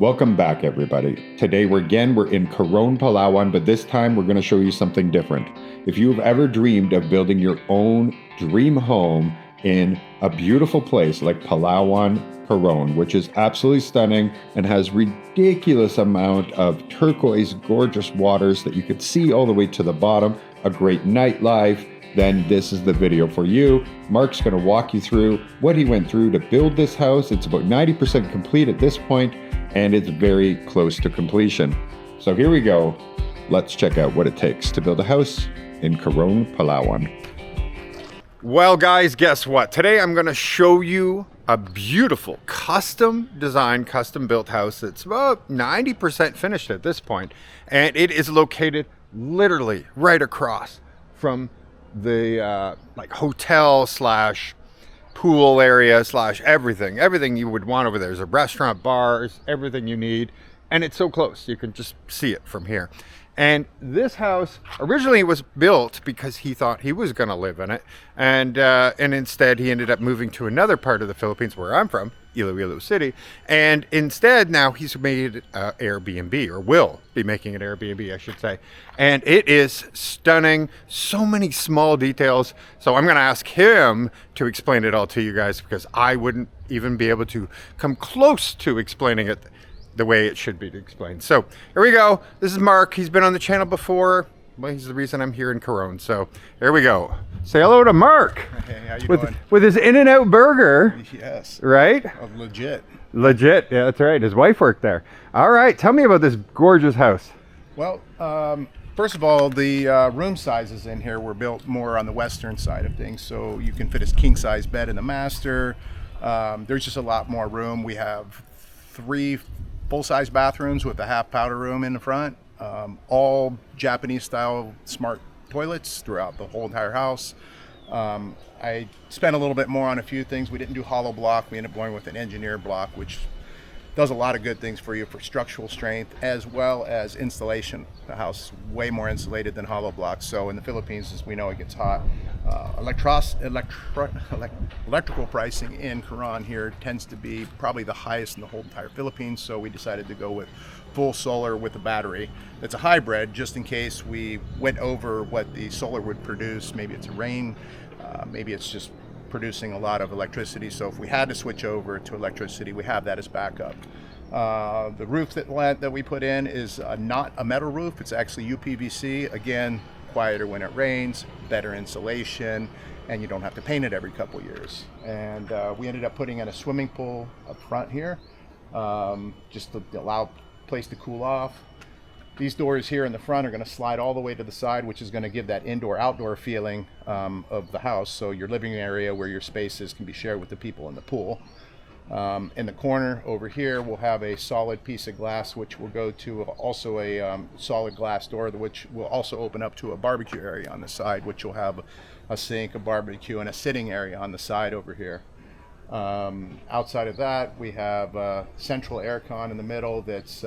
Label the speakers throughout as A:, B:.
A: Welcome back, everybody. Today we're in Coron Palawan, but this time we're going to show you something different. If you have ever dreamed of building your own dream home in a beautiful place like Palawan, Coron, which is absolutely stunning and has ridiculous amount of turquoise, gorgeous waters that you could see all the way to the bottom, a great nightlife, then this is the video for you. Mark's going to walk you through what he went through to build this house. It's about 90% complete at this point, and it's very close to completion. So here we go. Let's check out what it takes to build a house in Coron, Palawan. Well, guys, guess what? Today I'm going to show you a beautiful custom designed, custom built house that's about 90% finished at this point, and it is located literally right across from the like hotel slash pool area slash everything you would want over there. There's a restaurant, bars, everything you need, and it's so close you can just see it from here. And this house originally was built because he thought he was going to live in it, and instead he ended up moving to another part of the Philippines where I'm from, Iloilo City, and instead now he's made it Airbnb, or will be making it Airbnb, I should say. And it is stunning, so many small details. So I'm going to ask him to explain it all to you guys, because I wouldn't even be able to come close to explaining it the way it should be explained. So here we go. This is Mark. He's been on the channel before. Well, he's the reason I'm here in Coron. So here we go. Say hello to Mark.
B: Hey, how you doing?
A: With his In-N-Out burger.
B: Yes.
A: Right?
B: Legit.
A: Legit. Yeah, that's right. His wife worked there. All right. Tell me about this gorgeous house.
B: Well, first of all, the room sizes in here were built more on the western side of things, so you can fit a king-size bed in the master. There's just a lot more room. We have 3 full-size bathrooms with a half powder room in the front, all Japanese style smart toilets throughout the whole entire house. I spent a little bit more on a few things. We didn't do hollow block. We ended up going with an engineered block, which does a lot of good things for you for structural strength as well as insulation. The house is way more insulated than hollow blocks. So in the Philippines, as we know, it gets hot. Electrical pricing in Coron here tends to be probably the highest in the whole entire Philippines. So we decided to go with full solar with a battery. It's a hybrid, just in case we went over what the solar would produce. Maybe it's a rain, maybe it's just producing a lot of electricity. So if we had to switch over to electricity, we have that as backup. The roof that we put in is not a metal roof. It's actually UPVC. Again, quieter when it rains, better insulation, and you don't have to paint it every couple years. And we ended up putting in a swimming pool up front here, just to allow place to cool off. These doors here in the front are going to slide all the way to the side, which is going to give that indoor-outdoor feeling of the house. So your living area where your spaces can be shared with the people in the pool. In the corner over here, we'll have a solid piece of glass, which will go to also a solid glass door, which will also open up to a barbecue area on the side, which will have a sink, a barbecue, and a sitting area on the side over here. Outside of that, we have a central aircon in the middle that's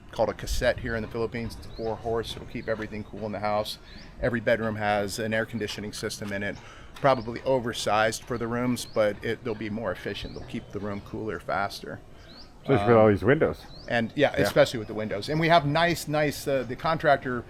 B: called a cassette here in the Philippines. It's 4-horse. It'll keep everything cool in the house. Every bedroom has an air conditioning system in it, probably oversized for the rooms, but they'll be more efficient. They'll keep the room cooler faster.
A: Especially with all these windows.
B: And yeah, especially with the windows. And we have nice, the contractor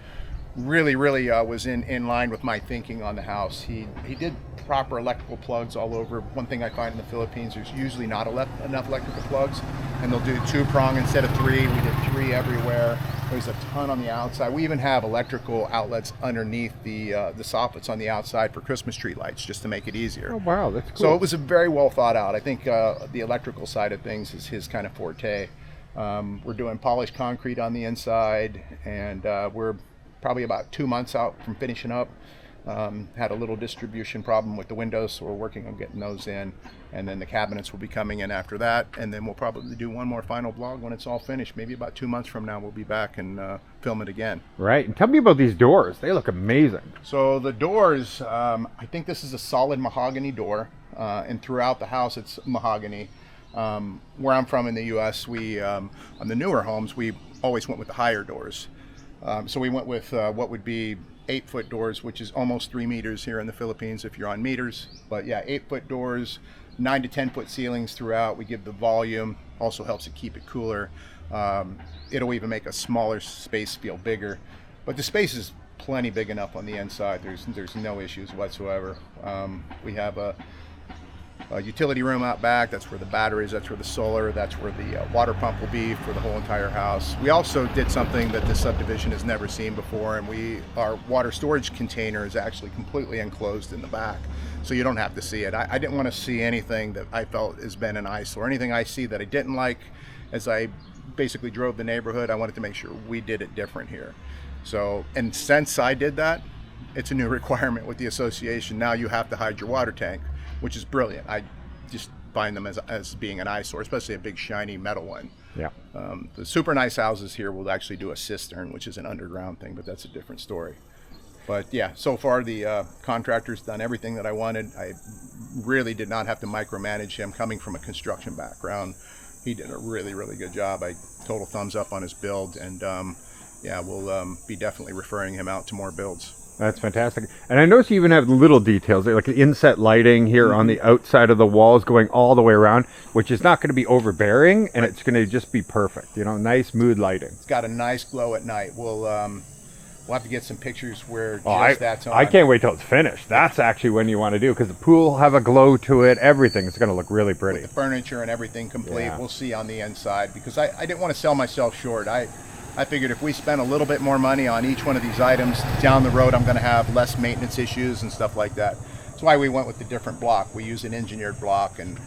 B: really was in line with my thinking on the house. He did proper electrical plugs all over. One thing I find in the Philippines, there's usually not enough electrical plugs, and they'll do 2-prong instead of 3. We did 3 everywhere. There's a ton on the outside. We even have electrical outlets underneath the soffits on the outside for Christmas tree lights, just to make it easier.
A: Oh wow, that's cool.
B: So it was a very well thought out. I think the electrical side of things is his kind of forte. We're doing polished concrete on the inside, and we're probably about 2 months out from finishing up. Had a little distribution problem with the windows, so we're working on getting those in, and then the cabinets will be coming in after that, and then we'll probably do one more final vlog when it's all finished. Maybe about 2 months from now we'll be back and film it again.
A: Right, and tell me about these doors. They look amazing.
B: So the doors, I think this is a solid mahogany door, and throughout the house it's mahogany. Where I'm from in the US, we on the newer homes we always went with the higher doors. So we went with what would be 8-foot doors, which is almost 3 meters here in the Philippines if you're on meters. But yeah, 8-foot doors, 9 to 10 foot ceilings throughout. We give the volume also helps it keep it cooler. It'll even make a smaller space feel bigger, but the space is plenty big enough on the inside. There's no issues whatsoever. We have a utility room out back. That's where the batteries, that's where the solar, that's where the water pump will be for the whole entire house. We also did something that this subdivision has never seen before, and our water storage container is actually completely enclosed in the back, so you don't have to see it. I didn't want to see anything that I felt has been an eyesore, anything I see that I didn't like. As I basically drove the neighborhood, I wanted to make sure we did it different here. So, and since I did that, it's a new requirement with the association. Now you have to hide your water tank, which is brilliant. I just find them as being an eyesore, especially a big shiny metal one.
A: Yeah.
B: The super nice houses here will actually do a cistern, which is an underground thing, but that's a different story. But yeah, so far the contractor's done everything that I wanted. I really did not have to micromanage him. Coming from a construction background, he did a really, really good job. I total thumbs up on his build, and yeah, we'll be definitely referring him out to more builds.
A: That's fantastic. And I notice you even have little details, like inset lighting here on the outside of the walls going all the way around, which is not going to be overbearing, and it's going to just be perfect. You know, nice mood lighting.
B: It's got a nice glow at night. We'll have to get some pictures where that's on.
A: I can't wait till it's finished. That's actually when you want to do, because the pool will have a glow to it. Everything is going to look really pretty.
B: With the furniture and everything complete, We'll see on the inside, because I didn't want to sell myself short. I figured if we spend a little bit more money on each one of these items, down the road I'm going to have less maintenance issues and stuff like that. That's why we went with the different block. We use an engineered block, and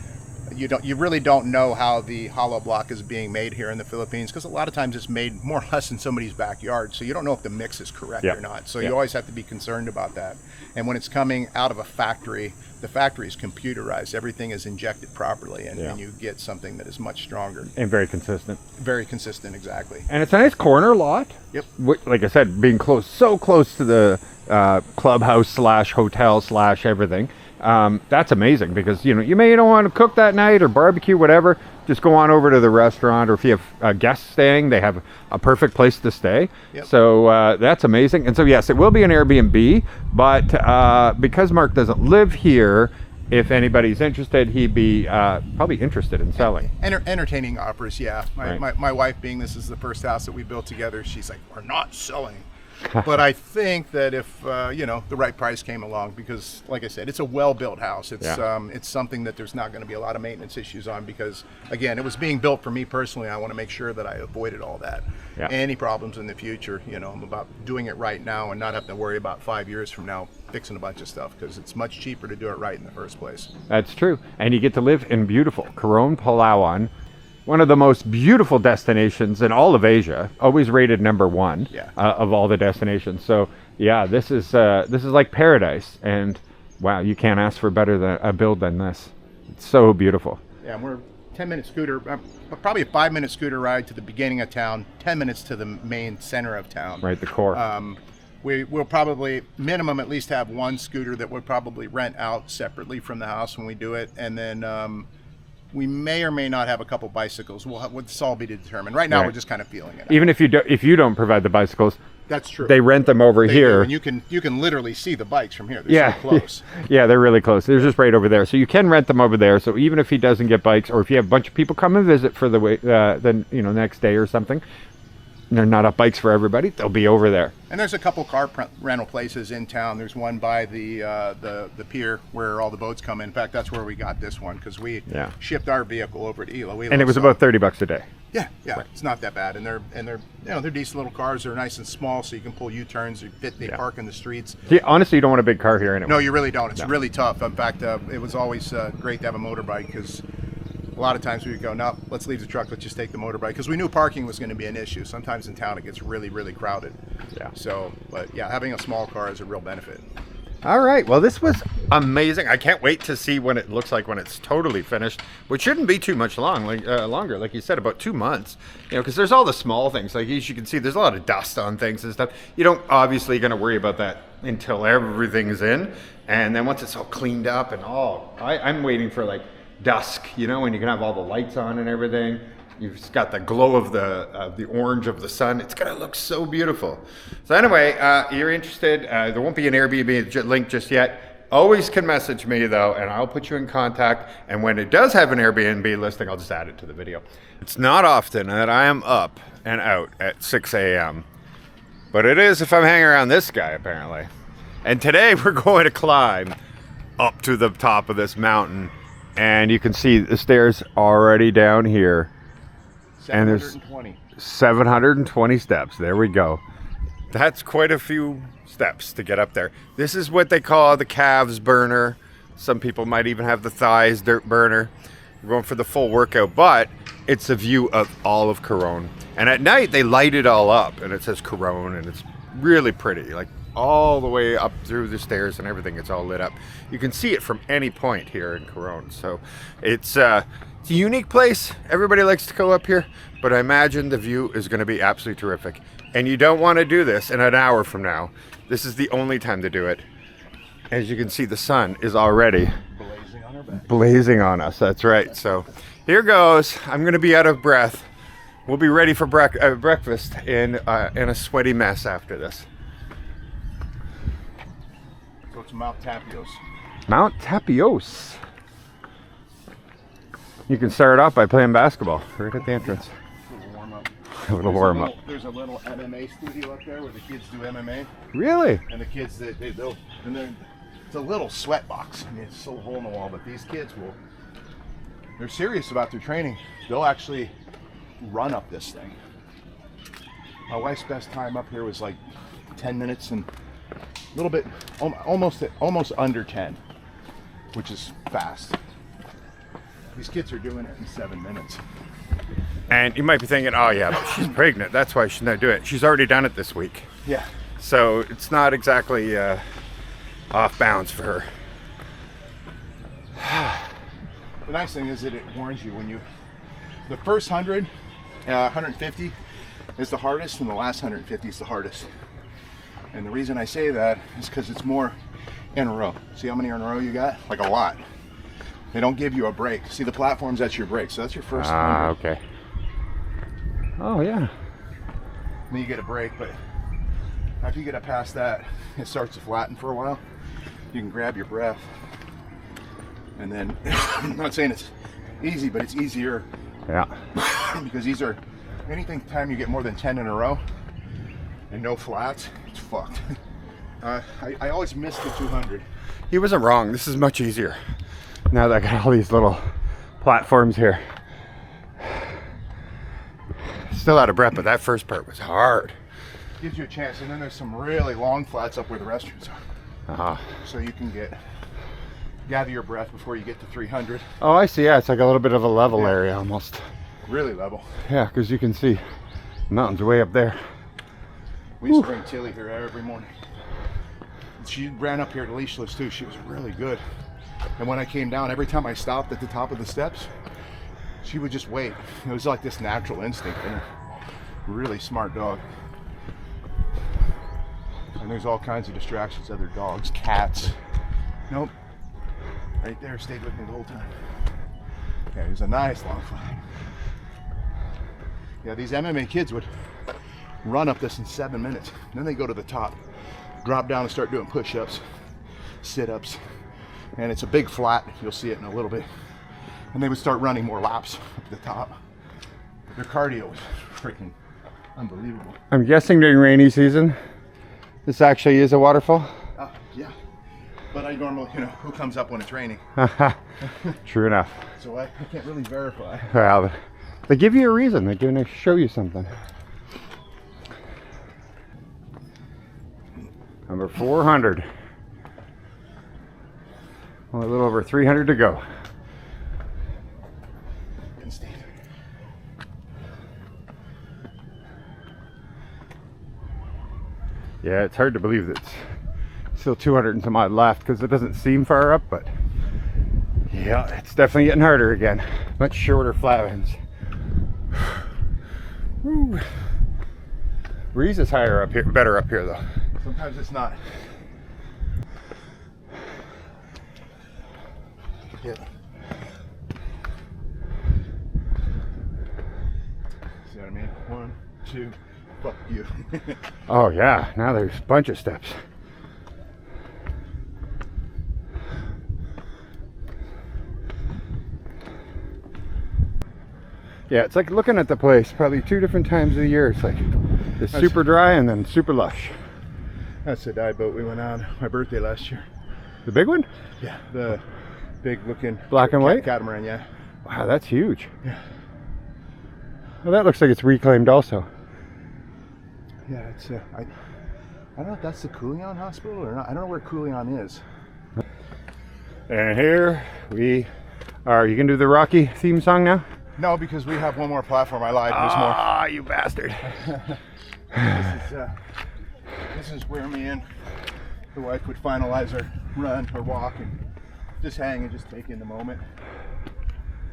B: you really don't know how the hollow block is being made here in the Philippines, because a lot of times it's made more or less in somebody's backyard, so you don't know if the mix is correct or not. So you always have to be concerned about that. And when it's coming out of a factory, the factory is computerized. Everything is injected properly, and you get something that is much stronger.
A: And very consistent.
B: Very consistent, exactly.
A: And it's a nice corner lot.
B: Yep.
A: Like I said, being so close to the clubhouse / hotel / everything. That's amazing, because you don't want to cook that night or barbecue, whatever. Just go on over to the restaurant, or if you have guests staying, they have a perfect place to stay.
B: Yep.
A: So that's amazing. And so yes, it will be an Airbnb, but because Mark doesn't live here, if anybody's interested, he'd be probably interested in selling.
B: Entertaining offers, yeah.
A: Right.
B: My wife, being this is the first house that we built together, she's like, we're not selling. But I think that if the right price came along, because like I said, it's a well-built house. It's something that there's not going to be a lot of maintenance issues on, because again, it was being built for me personally. I want to make sure that I avoided all that.
A: Yeah.
B: Any problems in the future, I'm about doing it right now and not have to worry about 5 years from now fixing a bunch of stuff, because it's much cheaper to do it right in the first place.
A: That's true. And you get to live in beautiful Coron Palawan, one of the most beautiful destinations in all of Asia, always rated #1 of all the destinations. So yeah, this is like paradise, and wow, you can't ask for a build than this. It's so beautiful.
B: Yeah, and we're 10-minute scooter, probably a 5-minute scooter ride to the beginning of town, 10 minutes to the main center of town.
A: Right, the core.
B: We'll probably minimum at least have one scooter that we'll probably rent out separately from the house when we do it, and then we may or may not have a couple bicycles. This all be determined. Right now, we're just kind of feeling it.
A: Even if you don't provide the bicycles,
B: that's true.
A: They rent them over here,
B: and you can literally see the bikes from here. They're so close.
A: Yeah, they're really close. They're just right over there, so you can rent them over there. So even if he doesn't get bikes, or if you have a bunch of people come and visit for the next day or something, they're not up bikes for everybody. They'll be over there.
B: And there's a couple car rental places in town. There's one by the pier where all the boats come in. In fact, that's where we got this one, because we shipped our vehicle over to Iloilo.
A: And it was about $30 a day.
B: Yeah, right. It's not that bad, and they're decent little cars. They're nice and small, so you can pull U-turns. They park in the streets.
A: Yeah, honestly, you don't want a big car here anyway.
B: No, you really don't. It's really tough. In fact, it was always great to have a motorbike, because a lot of times we would go, no, let's leave the truck, let's just take the motorbike, because we knew parking was going to be an issue. Sometimes in town it gets really, really crowded. Yeah. So, but yeah, having a small car is a real benefit.
A: All right, well, this was amazing. I can't wait to see what it looks like when it's totally finished, which shouldn't be too much longer, like you said, about 2 months. Because there's all the small things. Like, as you can see, there's a lot of dust on things and stuff. You don't obviously going to worry about that until everything's in, and then once it's all cleaned up and all, I'm waiting for like dusk, when you can have all the lights on and everything. You've got the glow of the orange of the sun. It's gonna look so beautiful. So anyway, you're interested, there won't be an Airbnb link just yet. Always can message me though, and I'll put you in contact. And when it does have an Airbnb listing, I'll just add it to the video. It's not often that I am up and out at 6 a.m. But it is if I'm hanging around this guy, apparently. And today we're going to climb up to the top of this mountain. And you can see the stairs already down here.
B: 720.
A: And there's 720 steps. There we go. That's quite a few steps to get up there. This is what they call the calves burner. Some people might even have the thighs dirt burner. We're going for the full workout, but it's a view of all of Coron. And at night they light it all up and it says Coron, and it's really pretty. Like all the way up through the stairs and everything, it's all lit up. You can see it from any point here in Coron. So it's a unique place. Everybody likes to go up here, but I imagine the view is going to be absolutely terrific. And you don't want to do this in an hour from now. This is the only time to do it. As you can see, the sun is already
B: Blazing on our back.
A: blazing on us. That's right. So here goes. I'm going to be out of breath. We'll be ready for breakfast in a sweaty mess after this.
B: So it's Mount Tapyas.
A: Mount Tapyas. You can start off by playing basketball right at the entrance.
B: Warm up.
A: A little warm up.
B: There's a little MMA studio up there where the kids do MMA.
A: Really?
B: And the kids, they'll, and they're, it's a little sweat box. I mean, it's still a hole in the wall, but these kids they're serious about their training. They'll actually run up this thing. My wife's best time up here was like 10 minutes and a little bit, almost under 10, which is fast. These kids are doing it in 7 minutes.
A: And you might be thinking, oh yeah, but she's pregnant. That's why she's not doing it. She's already done it this week.
B: Yeah.
A: So it's not exactly off bounds for her.
B: The nice thing is that it warns you when the first 100, 150 is the hardest, and the last 150 is the hardest. And the reason I say that is because it's more in a row. See how many in a row you got? Like a lot. They don't give you a break. See the platforms, that's your break. So that's your first 100.
A: Okay. Oh yeah.
B: Then you get a break, but after you get it past that, it starts to flatten for a while. You can grab your breath. And then, I'm not saying it's easy, but it's easier.
A: Yeah.
B: Because anything time you get more than 10 in a row and no flats, it's fucked. I always miss the 200.
A: He wasn't wrong. This is much easier. Now that I got all these little platforms here. Still out of breath, but that first part was hard.
B: Gives you a chance, and then there's some really long flats up where the restrooms are. So you can gather your breath before you get to 300.
A: Oh, I see. Yeah, it's like a little bit of a level area almost.
B: Really level.
A: Yeah, because you can see the mountains way up there.
B: We used to bring Tilly here every morning. She ran up here at leashless too. She was really good. And when I came down, every time I stopped at the top of the steps, she would just wait. It was like this natural instinct in her. Really smart dog. And there's all kinds of distractions, other dogs, cats. Nope. Right there, stayed with me the whole time. Yeah, it was a nice long flight. Yeah, these MMA kids would run up this in 7 minutes. Then they go to the top, drop down and start doing push-ups, sit-ups. And it's a big flat. You'll see it in a little bit. And they would start running more laps up the top. Their cardio was freaking unbelievable.
A: I'm guessing during rainy season, this actually is a waterfall?
B: Yeah. But I normally, who comes up when it's raining?
A: True enough.
B: So I can't really verify.
A: Well, they give you a reason. They're going to show you something. Number 400. Only a little over 300 to go. Yeah, it's hard to believe that it's still 200 and some odd left because it doesn't seem far up, but yeah, it's definitely getting harder again. Much shorter flat ends. Woo. Breeze is higher up here, better up here though.
B: Sometimes it's not. Yeah. See what I mean? 1, 2, fuck you.
A: Oh yeah, now there's a bunch of steps. Yeah, it's like looking at the place probably 2 different times a year. It's like it's super dry and then super lush.
B: That's the dive boat we went on my birthday last year.
A: The big one?
B: Yeah, the big looking
A: black and white
B: catamaran. Yeah.
A: Wow, that's huge.
B: Yeah.
A: Well, that looks like it's reclaimed also.
B: Yeah, it's I don't know if that's the Coolion Hospital or not. I don't know where Coolion is.
A: And here we are. You can do the Rocky theme song now?
B: No, because we have one more platform. I lied. There's more.
A: Ah, you bastard.
B: This is where me and the wife would finalize our run or walk and just hang and just take in the moment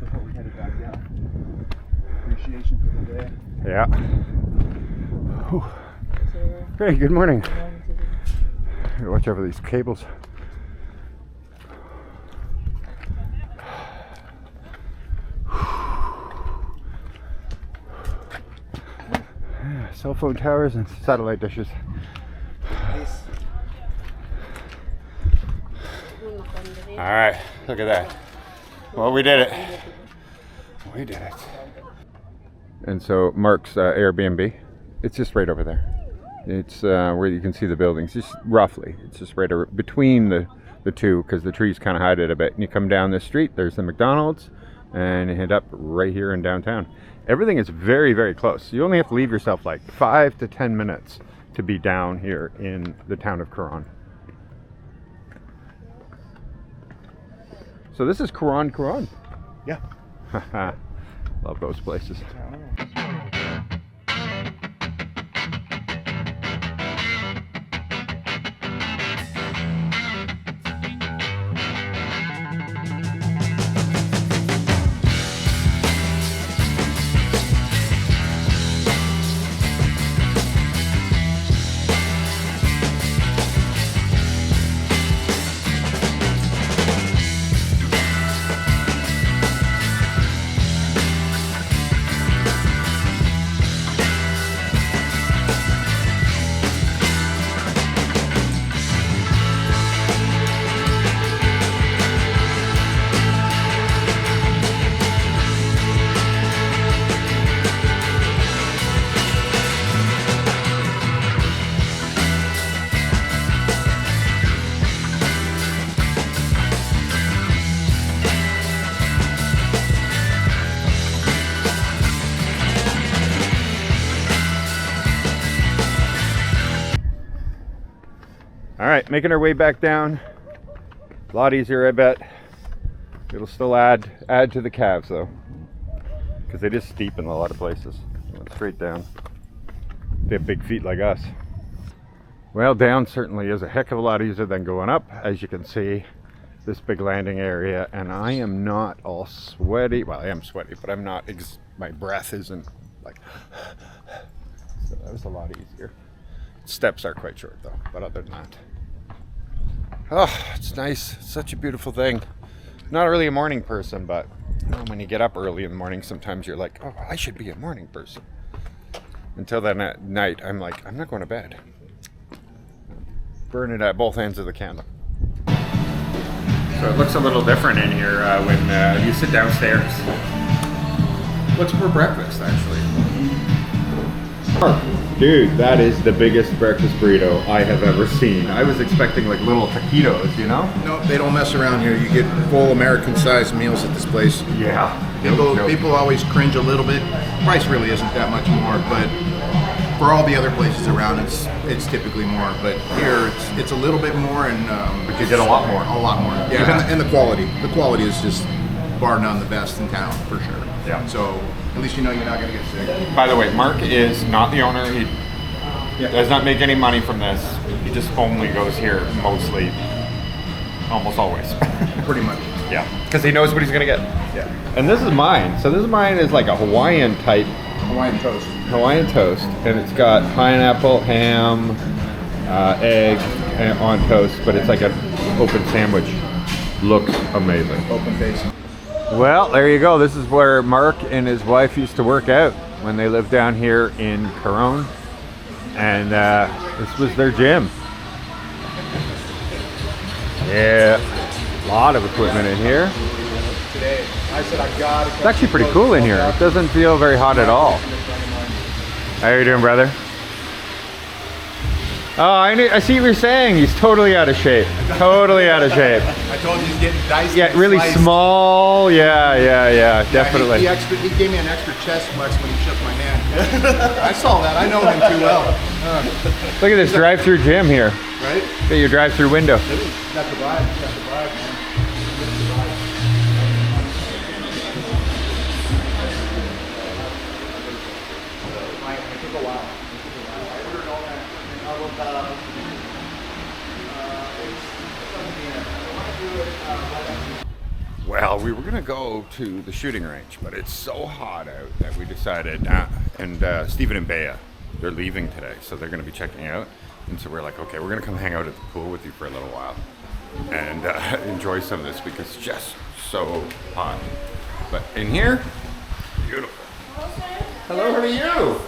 B: before we headed back down. Appreciation for the day.
A: Yeah. Whew. Hey, good morning. Watch over these cables. Yeah, cell phone towers and satellite dishes. All right, look at that. Well, we did it. We did it. And so Mark's Airbnb, it's just right over there. It's where you can see the buildings, just roughly. It's just right between the two, because the trees kind of hide it a bit. And you come down this street, there's the McDonald's, and you end up right here in downtown. Everything is very, very close. You only have to leave yourself like 5 to 10 minutes to be down here in the town of Coron. So this is Coron.
B: Yeah.
A: Love those places. All right, making our way back down. A lot easier, I bet. It'll still add to the calves though, because they just steep in a lot of places. Went straight down. They have big feet like us. Well, down certainly is a heck of a lot easier than going up, as you can see. This big landing area, and I am not all sweaty. Well, I am sweaty, but I'm not. My breath isn't like. So that was a lot easier. Steps are quite short though, but other than that. Oh, it's nice. It's such a beautiful thing. Not really a morning person, but you know, when you get up early in the morning, sometimes you're like, oh, I should be a morning person. Until then at night, I'm like, I'm not going to bed. Burn it at both ends of the candle. So it looks a little different in here when you sit downstairs. What's for breakfast, actually? Dude, that is the biggest breakfast burrito I have ever seen. I was expecting like little taquitos, you know?
B: No, they don't mess around here. You get full American-sized meals at this place.
A: Yeah.
B: People always cringe a little bit. Price really isn't that much more, but for all the other places around, it's typically more. But here, it's a little bit more, and
A: but you get a lot more.
B: A lot more. Yeah, and the quality. The quality is just bar none the best in town for sure.
A: Yeah.
B: So at least you know you're not going to get sick.
A: By the way, Mark is not the owner. He does not make any money from this. He just only goes here mostly, almost always.
B: Pretty much.
A: Yeah. Because he knows what he's going to get.
B: Yeah.
A: And this is mine. So this is mine is like a Hawaiian type.
B: Hawaiian toast.
A: And it's got pineapple, ham, egg on toast, but it's like an open sandwich. Looks amazing.
B: Open face.
A: Well, there you go. This is where Mark and his wife used to work out when they lived down here in Coron. And this was their gym. Yeah, a lot of equipment in here.
B: Today, I said, I got it.
A: It's actually pretty cool in here. It doesn't feel very hot at all. How you doing, brother? Oh, I see what you're saying. He's totally out of shape. Totally out of shape.
B: I told you he's getting diced.
A: Yeah, really
B: sliced.
A: Small. Yeah, definitely.
B: He gave me an extra chest flex when he shook my hand. I saw that. I know him too well.
A: Look at this drive-through gym here.
B: Right?
A: Look at your drive-through window.
B: Got the vibe. Got the vibe, man. It took a while. I ordered all that.
A: Well, we were gonna go to the shooting range, but it's so hot out that we decided, and Stephen and Bea, they're leaving today, so they're gonna be checking out. And so we're like, okay, we're gonna come hang out at the pool with you for a little while and enjoy some of this because it's just so hot. But in here, beautiful. Hello, how are you?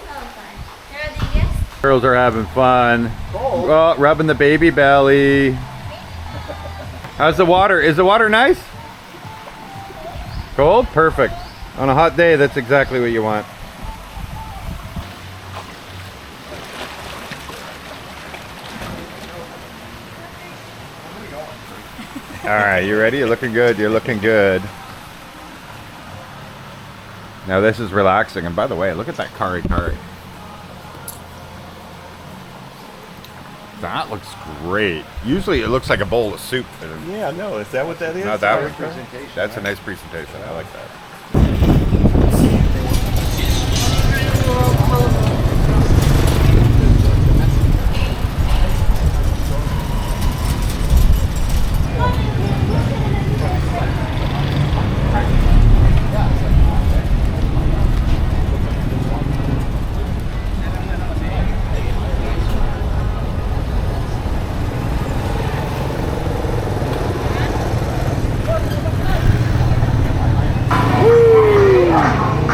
A: Girls are having fun. Oh, rubbing the baby belly. How's the water? Is the water nice? Cold? Perfect. On a hot day, that's exactly what you want. All right, you ready? You're looking good. You're looking good. Now this is relaxing. And by the way, look at that kari kari. That looks great. Usually it looks like a bowl of soup.
C: Yeah, no, is that what that is?
A: Not that one.
B: Presentation.
A: That's a nice presentation. I like that.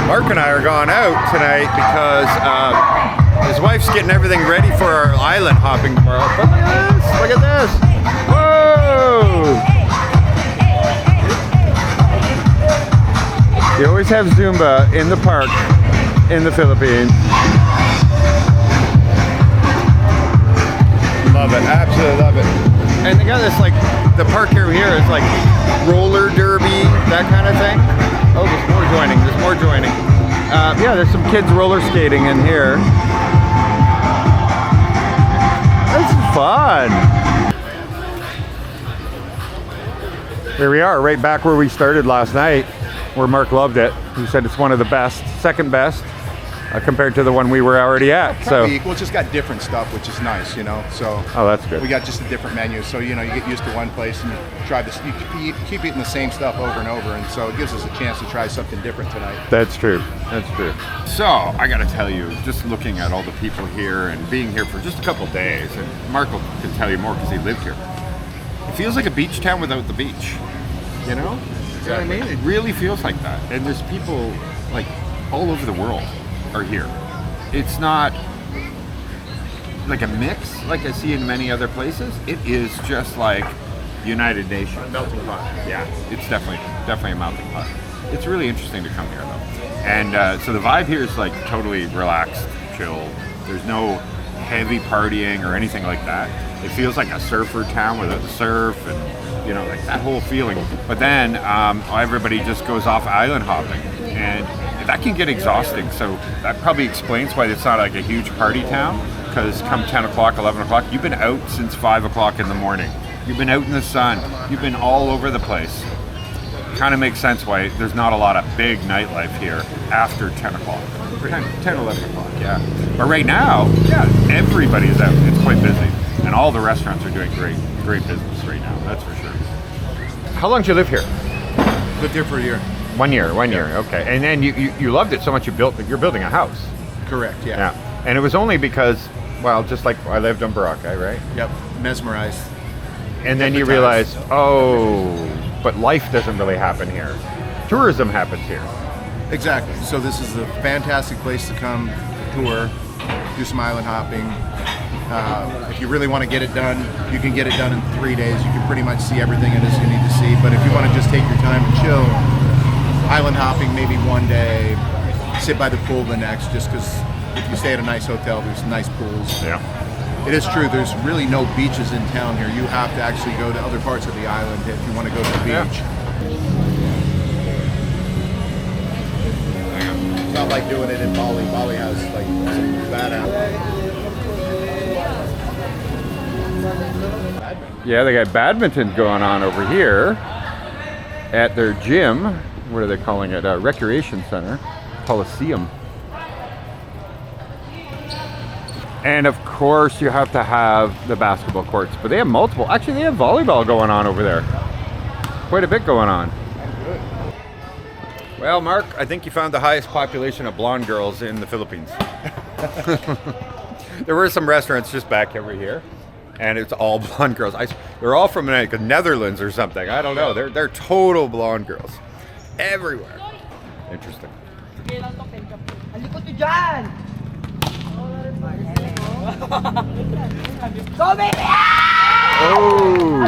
A: Mark and I are going out tonight because his wife's getting everything ready for our island hopping tomorrow. But look at this! Look at this! Whoa! You always have Zumba in the park in the Philippines. Love it, absolutely love it. And they got this like, the park area here is like roller derby, that kind of thing. Oh, there's more joining, there's more joining. Yeah, there's some kids roller skating in here. That's fun. Here we are, right back where we started last night, where Mark loved it. He said it's one of the best, second best, compared to the one we were already at. So
B: Equal. It's just got different stuff, which is nice, you know. So
A: oh, that's good.
B: we got just a different menu, so you know you get used to one place and you try this. You keep eating the same stuff over and over, and so it gives us a chance to try something different tonight.
A: That's true. That's true. So I got to tell you, just looking at all the people here and being here for just a couple days, and Mark can tell you more because he lived here. It feels like a beach town without the beach. You know? You know what I mean? It really feels like that. And there's people like all over the world are here. It's not like a mix like I see in many other places. It is just like United Nations.
B: Melting pot.
A: Yeah, it's definitely a melting pot. It's really interesting to come here though. And so the vibe here is like totally relaxed, chill. There's no heavy partying or anything like that. It feels like a surfer town without the surf and you know, like that whole feeling. But then everybody just goes off island hopping, and that can get exhausting. So that probably explains why it's not like a huge party town, because come 10 o'clock, 11 o'clock, you've been out since 5 o'clock in the morning. You've been out in the sun. You've been all over the place. Kind of makes sense why there's not a lot of big nightlife here after 10 o'clock. 10, 11 o'clock, yeah. But right now, yeah, everybody is out. It's quite busy. And all the restaurants are doing great business right now, that's for sure. How long did you live here?
B: Lived here for a year.
A: 1 year, 1 year, okay. And then you loved it so much you're building a house.
B: Correct, yeah.
A: Yeah. And it was only because, well, just like I lived on Boracay, right?
B: Yep, mesmerized.
A: And then you realize, oh, but life doesn't really happen here. Tourism happens here.
B: Exactly. So this is a fantastic place to come tour, do some island hopping. If you really want to get it done, you can get it done in 3 days. You can pretty much see everything it is you need to see. But if you want to just take your time and chill, island hopping maybe one day, sit by the pool the next, just because if you stay at a nice hotel, there's nice pools.
A: Yeah.
B: It is true, there's really no beaches in town here. You have to actually go to other parts of the island if you want to go to the beach. It's not like doing it in Bali. Bali has like some bad apples.
A: Yeah, they got badminton going on over here at their gym. What are they calling it? Recreation Center, Coliseum. And of course, you have to have the basketball courts, but they have multiple. Actually, they have volleyball going on over there. Quite a bit going on. Well, Mark, I think you found the highest population of blonde girls in the Philippines. There were some restaurants just back over here, and it's all blonde girls. They're all from like the Netherlands or something. I don't know. They're total blonde girls everywhere. Interesting. Oh!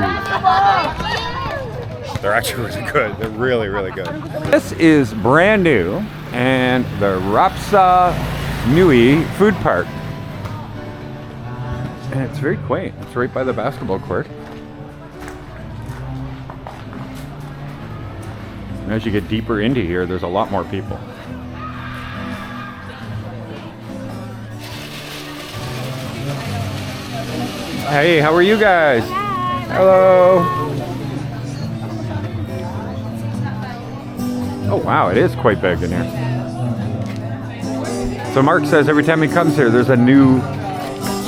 A: They're actually really good. They're really, really good. This is brand new, and the Rapsa Nui Food Park. And it's very quaint. It's right by the basketball court. And as you get deeper into here, there's a lot more people. Hey, how are you guys? Hello. Oh wow, it is quite big in here. So Mark says every time he comes here, there's a new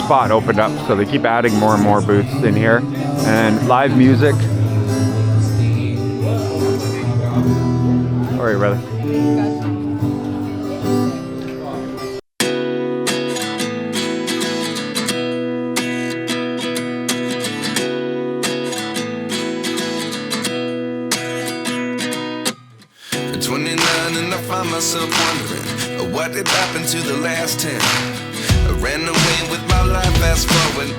A: spot opened up, so they keep adding more and more booths in here, and live music. All right, brother.
D: At 29 and I find myself wondering what did happen to the last 10. I ran away with my life, fast forward